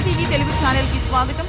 TV Telugu channel కి స్వాగతం.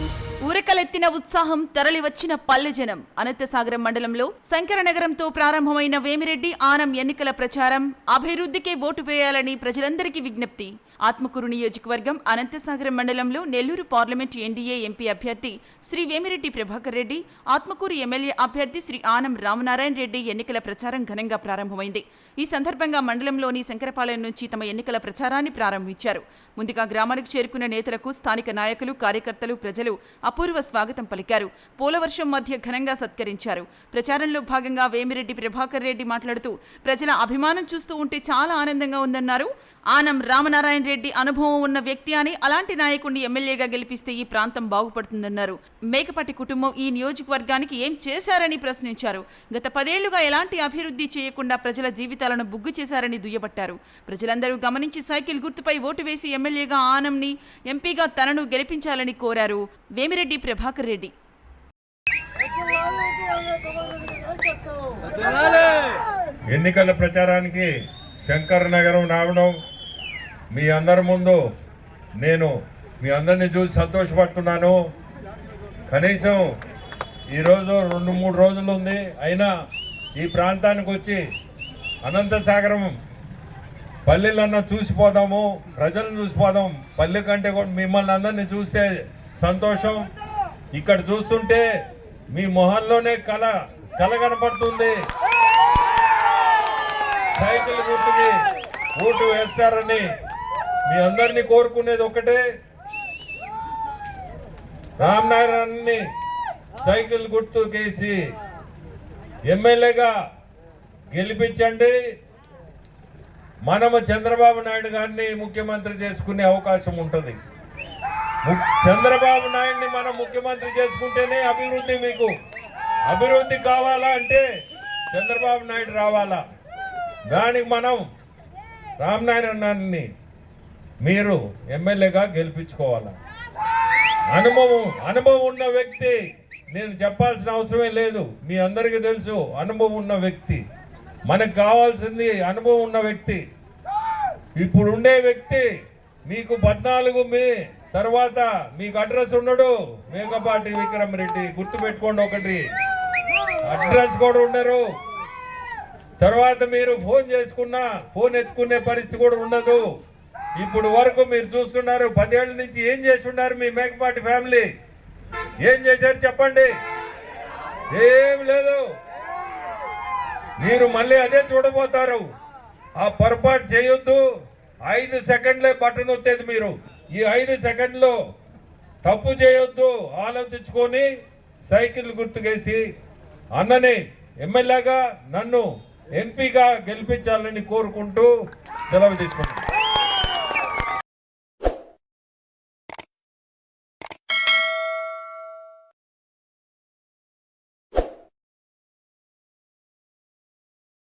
ఊరకలెత్తిన ఉత్సాహం, తరలి వచ్చిన పల్లె జనం. అనంతసాగరం మండలంలో శంకరనగరంతో ప్రారంభమైన వేమిరెడ్డి ఆనం ఎన్నికల ప్రచారం. అభివృద్ధికే ఓటు వేయాలని ప్రజలందరికీ విజ్ఞప్తి. ఆత్మకూరు నియోజకవర్గం అనంతసాగరం మండలంలో నెల్లూరు పార్లమెంటు ఎన్డీఏ ఎంపీ అభ్యర్థి శ్రీ వేమిరెడ్డి ప్రభాకర్ రెడ్డి, ఆత్మకూరు ఎమ్మెల్యే అభ్యర్థి శ్రీ ఆనం రామనారాయణ రెడ్డి ఎన్నికల ప్రచారం ఘనంగా ప్రారంభమైంది. ఈ సందర్భంగా మండలంలోని శంకరపాలెం నుంచి తమ ఎన్నికల ప్రచారాన్ని ప్రారంభించారు. ముందుగా గ్రామానికి చేరుకున్న నేతలకు స్థానిక నాయకులు, కార్యకర్తలు, ప్రజలు అపూర్వ స్వాగతం పలికారు. పోలవర్షం మధ్య ఘనంగా సత్కరించారు. ప్రచారంలో భాగంగా వేమిరెడ్డి ప్రభాకర్ రెడ్డి మాట్లాడుతూ ప్రజల అభిమానం చూస్తూ ఉంటే చాలా ఆనందంగా ఉందన్నారు. ఆనం రామనారాయణ రెడ్డి అనుభవం ఉన్న వ్యక్తి అని, అలాంటి నాయకుడిని ఎమ్మెల్యేగా గెలిపిస్తే ఈ ప్రాంతం బాగుపడుతుందన్నారు. మేకపాటి కుటుంబం ఈ నియోజకవర్గానికి ఏం చేశారని ప్రశ్నించారు. గత 10 ఏళ్లుగా ఎలాంటి అభివృద్ధి చేయకుండా ప్రజల జీవితాలను బుగ్గు చేశారని దుయ్యబట్టారు. ప్రజలందరూ గమనించి సైకిల్ గుర్తుపై ఓటు వేసి ఎమ్మెల్యేగా ఆనంని, ఎంపీగా తనను గెలిపించాలని కోరారు వేమిరెడ్డి ప్రభాకర్ రెడ్డి. ఎన్నికల ప్రచారానికి శంకరనగరం రావడం, మీ అందరి ముందు నేను మీ అందరినీ చూసి సంతోషపడుతున్నాను. కనీసం ఈరోజు 2-3 రోజులు ఉంది, అయినా ఈ ప్రాంతానికి వచ్చి అనంతసాగరం పల్లెలన్నా చూసిపోదాము, ప్రజలను చూసిపోదాం. పల్లె కంటే కూడా మిమ్మల్ని అందరినీ చూస్తే సంతోషం. ఇక్కడ చూస్తుంటే మీ మొహంలోనే కళ కనపడుతుంది. సైకిల్ గుర్తుకి ఓటు వేస్తారని మీ అందరినీ కోరుకునేది ఒకటే, రామనారాయణని సైకిల్ గుర్తుకేసి ఎమ్మెల్యేగా గెలిపించండి. మనము చంద్రబాబు నాయుడు గారిని ముఖ్యమంత్రి చేసుకునే అవకాశం ఉంటుంది. చంద్రబాబు నాయుడిని మనం ముఖ్యమంత్రి చేసుకుంటేనే అభివృద్ధి. మీకు అభివృద్ధి కావాలా అంటే చంద్రబాబు నాయుడు రావాలా. దానికి మనం రామనారాయణని మీరు ఎమ్మెల్యేగా గెలిపించుకోవాలా. అనుభవం ఉన్న వ్యక్తి, నేను చెప్పాల్సిన అవసరమే లేదు, మీ అందరికీ తెలుసు. అనుభవం ఉన్న వ్యక్తి మనకు కావాల్సింది, అనుభవం ఉన్న వ్యక్తి. ఇప్పుడు ఉండే వ్యక్తి మీకు 14 మే తర్వాత మీకు అడ్రస్ ఉండడు. మేకపాటి విక్రమ్ రెడ్డి గుర్తుపెట్టుకోండి, ఒకటి అడ్రస్ కూడా ఉండరు. తర్వాత మీరు ఫోన్ చేసుకున్నా ఫోన్ ఎత్తుకునే పరిస్థితి కూడా ఉండదు. ఇప్పుడు వరకు మీరు చూస్తున్నారు, 10 ఏళ్ల నుంచి ఏం చేసి ఉన్నారు మీ మేకపాటి ఫ్యామిలీ? ఏం చేశారు చెప్పండి? ఏం లేదు. మీరు మళ్ళీ అదే చూడబోతారు. ఆ పొరపాటు చేయొద్దు. 5 సెకండ్లే బటన్ వచ్చేది. మీరు ఈ 5 సెకండ్లో తప్పు చేయొద్దు. ఆలోచించుకొని సైకిల్ గుర్తుకేసి అన్నని ఎమ్మెల్యేగా, నన్ను ఎంపీగా గెలిపించాలని కోరుకుంటూ సెలవు తీసుకుంటాను.